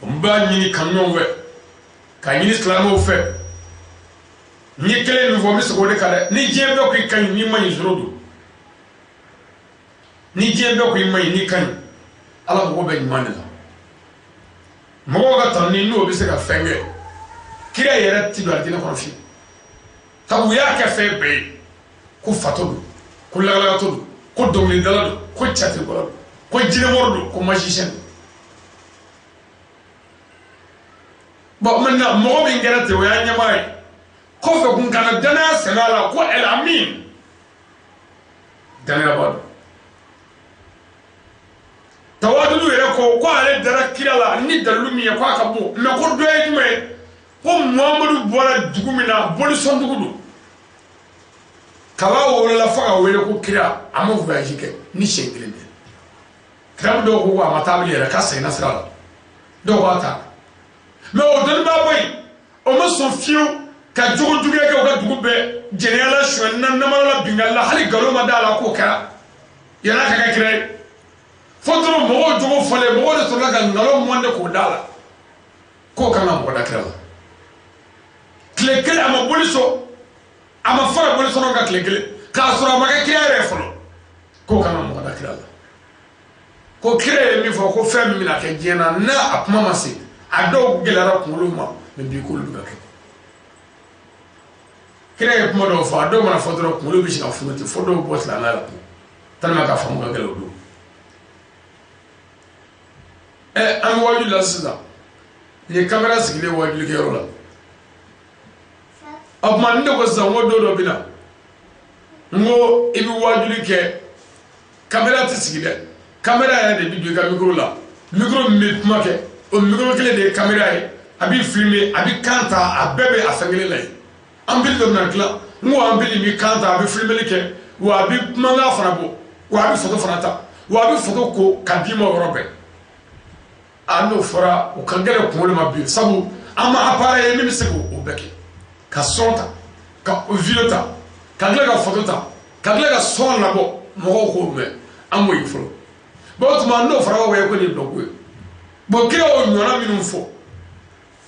do mba nyini kanyon we ka nyini islamo fe ni kele no mi so ko de kale ni jebe ko kan ni man zrodo ni jebe ko man ni kan ala ko be manela mo ga tan ni no bi se ka fenge kira yere ti do adina ko fi tabu ya ka fe be ku fatodu ku lagala to ku dongli dalado ku chati ko ko jine mordo ko magicien bo manna mo bi ngara te wa nyamai ko fe kun kana dana sanala ko el amin dana ba tawa-doudou el ko ale dara kirala ni dalumi ko aka bo me ko doye jume ko Muhammadu bora dugumina boli son dugudu kala wala la fa wele ko kira amo voyage ke ni shengile kram do ko wa matabli era ka sai nasrala do ko ata me o don ba boy o mo son fiu ka jogo duge ke o ka dugu be Djédala shon nan namala bingalla hali galo madala ko kara yana ka kira fotoro mo jogo fole mo de sola ka ngalo monde ko dala ko kana mo da kira klekele ama boliso ama fara boliso no ka klekele ka sura ma ka kira re folo ko kana mo da kira ko kira mi fo ko fem mi na ke jena na apma masi ado gelara ko luma me bi ko lu ka kira ko do fa do mana fotoro ko lu bi shi afunti fodo bot la la talma ka famu ga gelo do am waju la sida ni camera sigile waju ke yoro la apma ndo ko sa wodo do bina ngo ibi waju ke camera ti sigile camera ya de bidu ka micro la micro me make o micro kele de camera yi abi filmer abi kanta abebe asangele lay ambil do na kla ngo ambil mi kanta abi filmer ke wa abi manga farabo wa abi photo farata wa abi photo ko kadimo robe ando fora o kangere ko le mabbi sabu ama appareil mi miseko o beke ka sonta ka o violeta kangere ka photota kangere ka son labo mo ko me amo yifro but man no fora wa ko ni dogwe bo ke o nyona mi nfo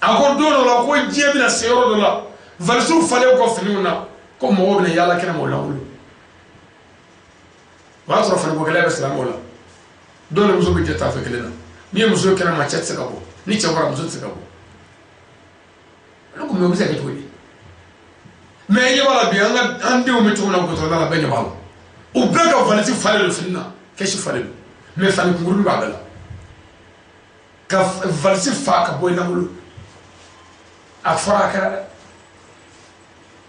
akor do no la ko jebi na sero do la valsu fale ko finuna ko mo ne yalla kena mo lawulu wa so fane ko gele be salam wala do le muso be jeta fe kelena ni muso kena ma chat sekabo ni chawara muso sekabo ko me muso ke todi me ye wala bi ande o meto na ko to na be nyabalo o be ka valisi fale le finna ke shi fale me fane ko nguru ba bela ka valisi fa ka boy na mulu afara ka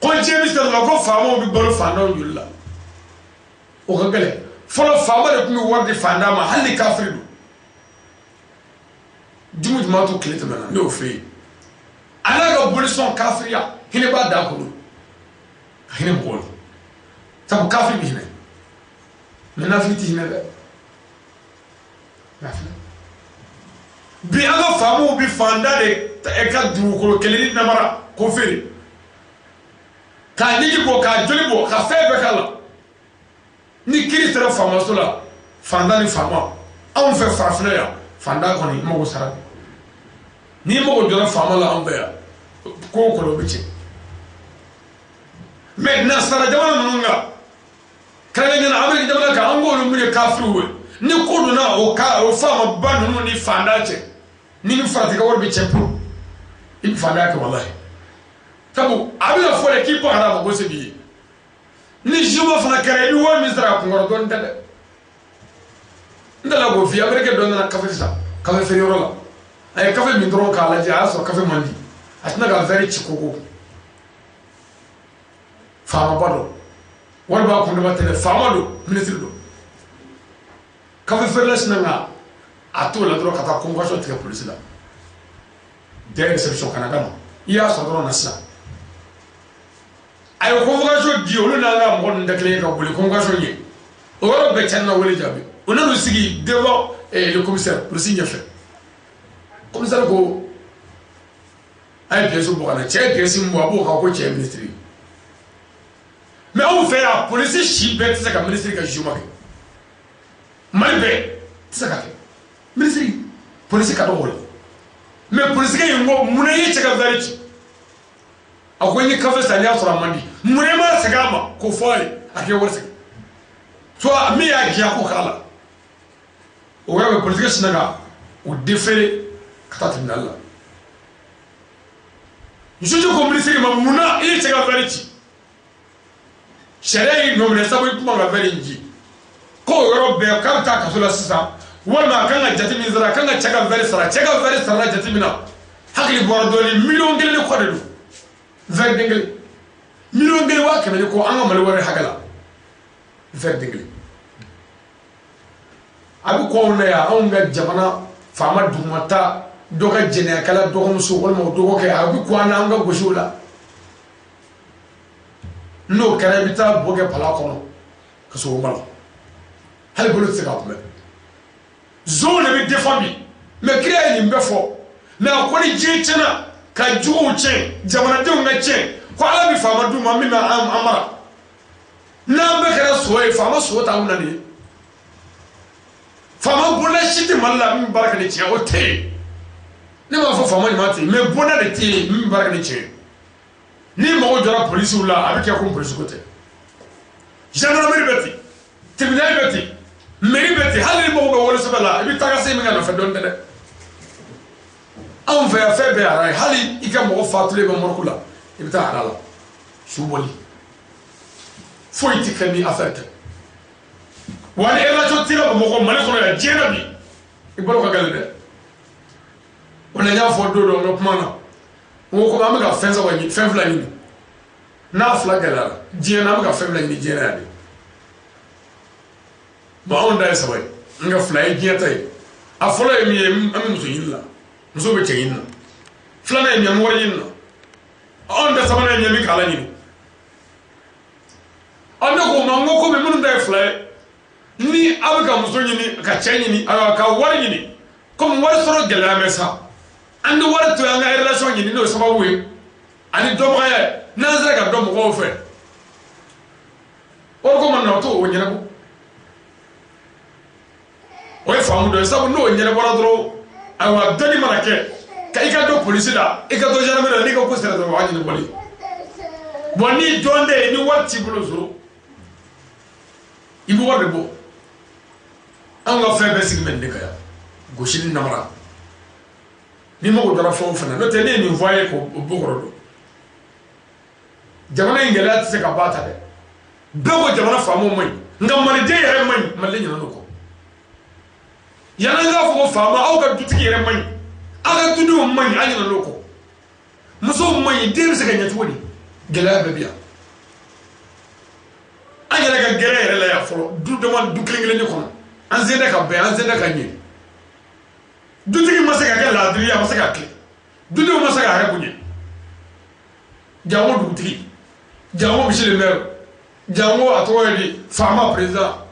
ko jemi sta la ko famo bi bolo fanda yulla o ka gele folo fama de kuma wardi fanda ma halli kafiridu dimu ma to klete mena no fe ala ga bolison kafiriya hine ba da ko hine bol tabu kafiri bi hine mena fiti hine be nafi bi aga famu bi fanda de e ka du ko kelini namara ko feri ka nigi bo ka joli bo ka febe kala ni kiri sera fama sola fanda ni fama on fait farafina fanda ko ni mo sara ni mo jora fama la on ya ko ko lo biche maintenant sara jamana nunga kala ni na amri jamana ka ango lo mu kafiru ni ko do na o ka o fama banu ni fanda che ni farati ka wor biche pour il fanda ka wallahi tabu abila fo l'équipe ara ko se bi ni juma fana kare ni wo misra ko ngoro don tade ndala go fi amerika don na kafe sa kafe fe yoro la ay kafe mi dron ka la ja so kafe mandi asna ga very chikoko fama bado wala ba ko ndaba tele fama do ministre do kafe fe la sna ato la dro ka ta convocation te police la de réception canada no iya so dron na sa ay convocation di olu na nga mo ndakle ka boli convocation ye o wala be channa wala jabe on a sigi devant le commissaire le signe fait commissaire ko ay pièce bu kana che pièce mu abu ka ko che ministry mais on fait la police chi bet ça ka ministry ka juma ke malbe ça ka ministry police ka do wala mais police ka yingo muna yi che ka veriti akwai ni kafa sani asura mandi muna ma sagama ko fai ake warsa so mi ya giya ko kala o ga police ka sinaga o defere kata tinalla juju ko ministre ma muna e chega veriti shere no mne sabo kuma ga verinji ko yoro be ka ta ka sula sisa wala kan ga jati min zara kan ga chega veri sara jati mina hakli bordoli million gele ko de ver dingle million gele wa kemele ko anga mal wore hagala ver dingle abi ko na ya anga jamana fama dumata doga jene kala doga muso wala mo doga ke abi ko na nga goshula no karabita boge pala kono kaso mal hal bolo tsaka ko me zone be defami me créer ni mbefo me akoni jechena ka juo che jamana de nga che ko ala bi fama duma mi na amara na be kara soye fama so ta unani fama bola shiti malla mi baraka ni che o te ne ma fo fama ni mate me bona de te mi baraka ni che ni mo jora police wala avec ya ko police côté gendarmerie beti tribunal beti mairie beti hali mo go wala sabala bi taga se mi ngana fa don de on va faire be ara hali ika mo fatule be morkula ibta arala shuboli foi tikani afata wani ela to tira mo ko mali ko ya jenabi ibalo ka galde on a ya fo do no mana wo ko am ga fenza wani fenfla ni na fla gala jena am ga fenfla ni jena ni ba on da sabai nga fla jeta yi a folo mi am muso yilla muso be teyinna fla na mi am wor yinna on da sabana mi mi kala ni on da ko mango ko be mun da fla ni abuka muso ni ka chenyi ni ka war ni comme war soro gala mesa and war to nga relation ni no sababu we ani do ma ya nazara ka do mo ko fe or ko man na to o nyina ko o e famu do sabu no nyina bora dro awa dani marake ka ika do police da ika do gendarmerie ni ko ko sera do wani boli boni donde ni watti bulo zo ibu warde bo an ga fe be sigmen de kaya goshin namara ni mo dara fo fana no tene ni voye ko bogoro jamana ingela tse ka bata de dogo jamana famo moy ngam mali de yere moy malle nyina no ko yana nga fo fama au ga tutiki yere moy aga tudu moy anyina no ko muso moy de se ga nyati woni gela be biya anyala ga gere yere la ya fo du de man du klingele ni ko an zenda ka be an zenda ka nyi dutigi masaka ka ladriya masaka kle dudu masaka ha kunye jawo dutigi jawo monsieur le maire jawo atoyedi fama président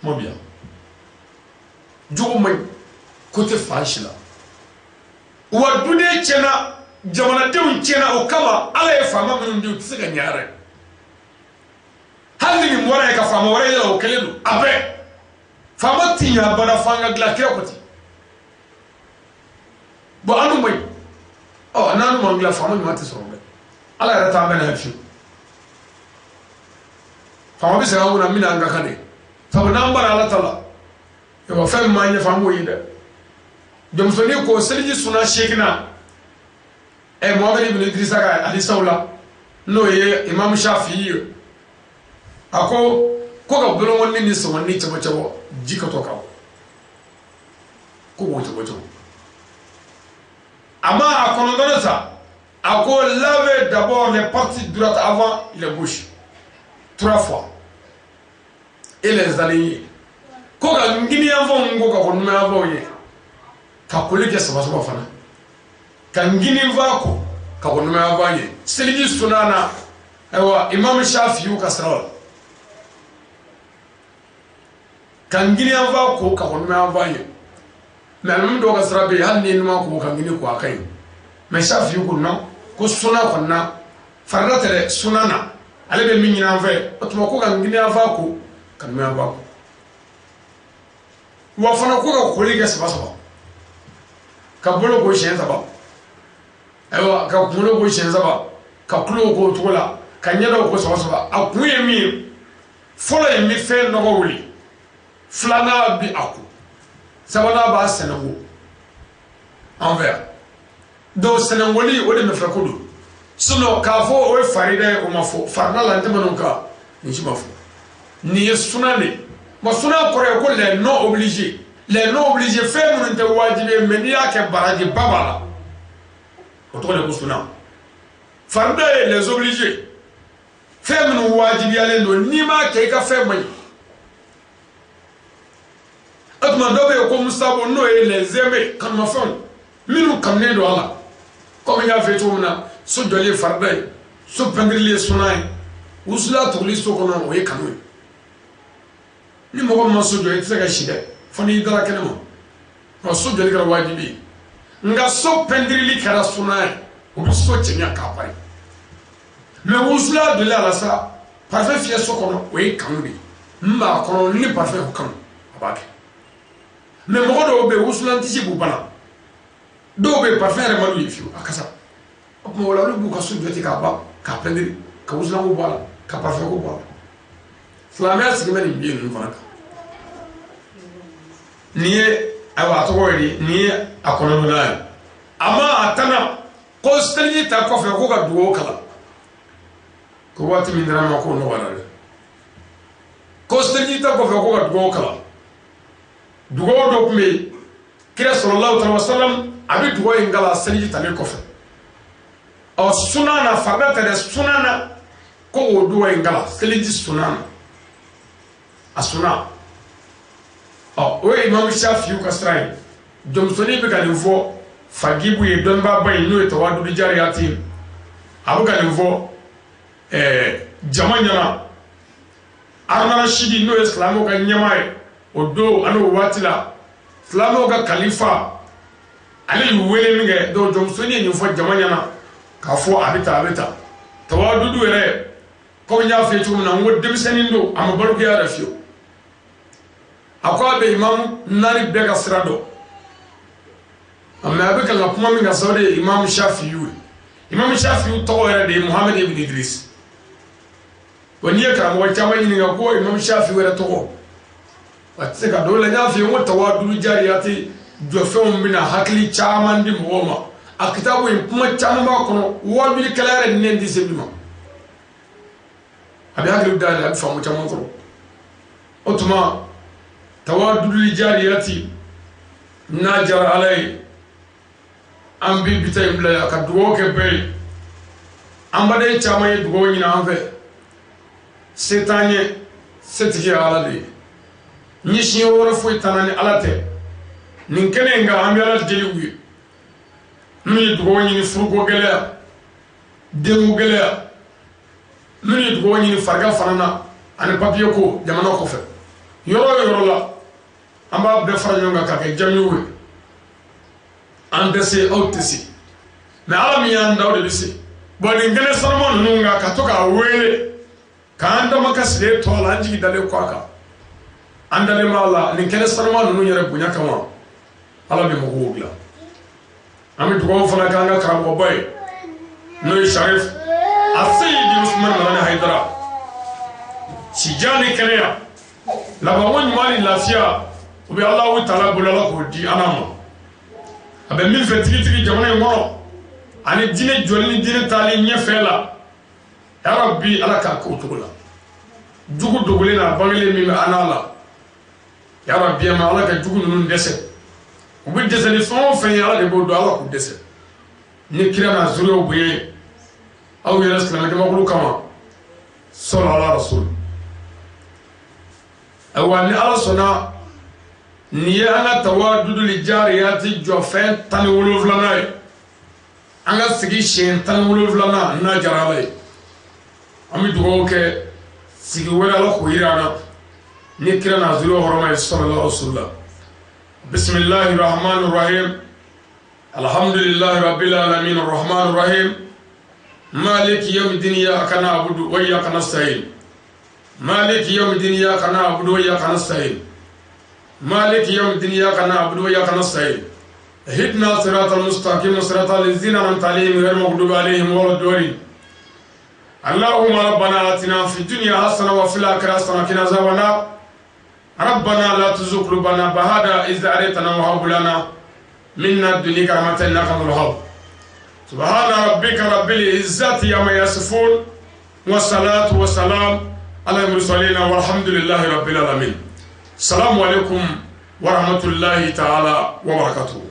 mo bien jogo may côté fashila wa dude chena jamana dew chena o kama ala e fama mun ndu tsika nyaare hali ni mwara ka fama wara ya o keledu abe fama tinya bana fanga glakira koti bo anu moy oh nanu mo ngla fama ni mate so be ala ra ta bana fi fama bi se ha wona mina nga kane sabu nambara ala tala yo fa ma nya fama yida dum so ni ko seliji suna shekina e Muhammad ibn Idrissa ka ali sawla no ye imam Shafi'i ako ko ga bulo wonni ni so wonni chabo chabo jikato ka ko bo chabo ama à condamner ça, à laver d'abord les parties droites avant les gauches. 3 fois. Et les alignés. Quand on ngini avant ngoka ko nume avant ye. Ka koleke ça va se faire. Ka ngini vako ka ko nume avant ye. Seliji sunana ewa imam Shafi'i ka sara. Ka ngini avant ko ka ko nume avant ye. Mais même do ka sara be hal ni numa ko ka ngini ko akai mais Shafi ko non ko suna konna farda tere sunana ale be min ina ve otuma ko kan ngini ava ko kan me ava ko wa fana ko ka kolege saba ka bolo ko shen saba ewa ka kulo ko shen saba ka kulo ko tola ka nyado ko saba akuye mi fola e mi fe no wuli flana bi aku sabana ba senago envers do senangoli o de me fe ko do sinon k'a fɔ o ye fari dɛ o ma fɔ farina la n tɛ minnu kan nin si ma fɔ nin ye sunan de ma sunan kɔrɔ ye ko les non obligés fɛn minnu tɛ wajibi ye mais n'i y'a kɛ baraji ba b'a la o tɔgɔ de ko sunan farida ye les obligés fɛn minnu wajibiyalen don n'i m'a kɛ i ka fɛn man ɲi o tuma dɔ bɛ yen ko musabo n'o ye les aimés kanumafɛnw minnu kanunen don a la comme n y'a fɔ cogo min na so jɔlen farida ye so pɛntirilen sunan ye wusula tuguli so kɔnɔ o ye kanu ye ni mɔgɔ min ma so jɔ i tɛ se ka si dɛ fo n'i dara kɛnɛ ma wa so jɔli kɛra wajibi ye nka so pɛntirili kɛra sunan ye o bɛ so cɛɲa k'a pari mais wusula donlen a la sa parfɛn fiyɛ so kɔnɔ o ye kanu de ye n b'a kɔnɔ ni parfɛn kanu a b'a kɛ mais mɔgɔ dɔw bɛ yen wusulan tisi b'u bana dɔw bɛ yen parfɛn yɛrɛ man d'u ye fiyewu a kasa o tuma o la olu b'u ka so jɔ ten k'a ban k'a pɛntiri ka wusulan ko bɔ a la ka parfɛn ko bɔ a la silamɛya sigi bɛ nin biye ninnu fana kan nin ye ayiwa a tɔgɔ ye di nin ye a kɔnɔdonna ye a ma a tanna ko seliji ta kɔfɛ ko ka dugawu kalan ko waati min dira ma ko nɔgɔyara dɛ ko seliji ta kɔfɛ ko ka dugawu kalan dugawu dɔ tun bɛ yen kira sallallahu alaihi wasallam a bɛ dugawu in kalan seliji talen kɔfɛ ɔ sunan na farida tɛ dɛ sunan na ko o dugawu in kalan seliji sunan na a sunan o ye imam Shafi'i ka sira ye jɔnmusonin bɛ ka nin fɔ fagibu ye dɔnnibaaba ye n'o ye Tawa-doudou el Djariyat a bɛ ka nin fɔ jama ɲɛna Haruna Rashidi n'o ye silamɛw ka ɲɛmaa ye o don ani o waati la silamɛw ka kalifa ale y'u wele min kɛ donc jɔnmusonin ye nin fɔ jama ɲɛna k'a fɔ a bɛ tan a bɛ tan Tawa-doudou yɛrɛ komi n y'a fɔ ye cogo min na n ko denmisɛnnin don a ma balikuya yɛrɛ fiyewu a ko a bɛ imam naani bɛɛ ka sira dɔn mais a bɛ ka nka kuma min ka sa o de ye imam Shafi'i ye imam Shafi'i tɔgɔ yɛrɛ de ye Muhammad ibn Idris wa n'i ye karamɔgɔ caman ɲininka ko imam Shafi'i yɛrɛ tɔgɔ a tɛ se ka dɔn o la n y'a fɔ i ye n ko Tawa-doudou el Djariyat jɔfɛnw bɛna hakili caman di mɔgɔw ma a kitabu in kuma caman b'a kɔnɔ wajulikɛla yɛrɛ nɛn tɛ se min ma a bɛ hakili dayɛlɛ a bɛ faamu caman sɔrɔ o tuma Tawa-doudou el Djariyat n'a diyara ala ye an bi bita in bila yan ka dugawu kɛ bɛɛ ye an baden caman ye dugawu ɲini an fɛ se t'an ye setigi ye ala de ye ɲɛsiɲɛ wɛrɛ foyi t'an na ni ala tɛ nin kɛnɛ in kan an bɛ ala deli u ye n'u ye dugawu ɲini furuko gɛlɛya denko gɛlɛya n'u ye dugawu ɲini farigan fana na ani papiye ko jamana kɔfɛ yɔrɔ o yɔrɔ la an b'a bɛɛ fara ɲɔgɔn kan k'a kɛ jamiw ye an tɛ se aw tɛ se mais ala min y'an da o de bɛ se bon nin kɛnɛ sanuma ninnu kan ka to k'a wele k'an dama ka sigi to a la an jigi dalen kɔ a kan an dalen b'a la nin kɛnɛ sanuma ninnu yɛrɛ bonya kama ala bɛ mɔgɔw dilan an bɛ dugawu fana k'an ka karamɔgɔba ye n'o ye Sharif Aseyidi Usman Malien Haidara sijan ni kɛnɛya labanko ɲuman ni lafiya u bɛ Alahu Taala bolo ala k'o di an ma a bɛ min fɛ tigitigi jamana in kɔnɔ ani diinɛ jɔli ni diinɛ taali ɲɛfɛ la ya Rabbi ala k'a k'o cogo la jugu dogolen n'a bangelen min bɛ an n'a la ya Rabbi ma ala ka jugu ninnu dɛsɛ u bɛ dɛsɛ ni fɛn o fɛn ye ala de b'o dɔn ala k'u dɛsɛ ni kira n'a zuriyaw bonya ye aw yɛrɛ silamɛjamakulu kama sallallahu alaihi wasallam ayiwa ni ala sɔnna nin ye an ka Tawa-doudou el Djariyat jɔfɛn 17nan ye an ka sigi siɲɛ 17nan n'a diyara ala ye an bɛ dugawu kɛ sigi wɛrɛ ala k'o jira an na ni kira n'a zuriyaw hɔrɔma ye sallallahu alaihi wasallam bisimilahi rahmani rahim الحمد لله رب العالمين الرحمن الرحيم مالك يوم الدين إياك نعبد وإياك نستعين مالك يوم الدين إياك نعبد وإياك نستعين مالك يوم الدين إياك نعبد وإياك نستعين اهدنا صراط المستقيم صراط الذين أنعمت عليهم غير المغضوب عليهم ولا الضالين اللهم ربنا آتنا في الدنيا حسنة وفي الآخرة حسنة وقنا عذاب النار ربنا لا تزغ قلوبنا بعد إذ هديتنا وهب لنا من لدنك رحمة إنك أنت الوهاب سبحان ربك رب العزة عما يصفون والصلاة والسلام على المرسلين والحمد لله رب العالمين. السلام عليكم ورحمة الله تعالى وبركاته.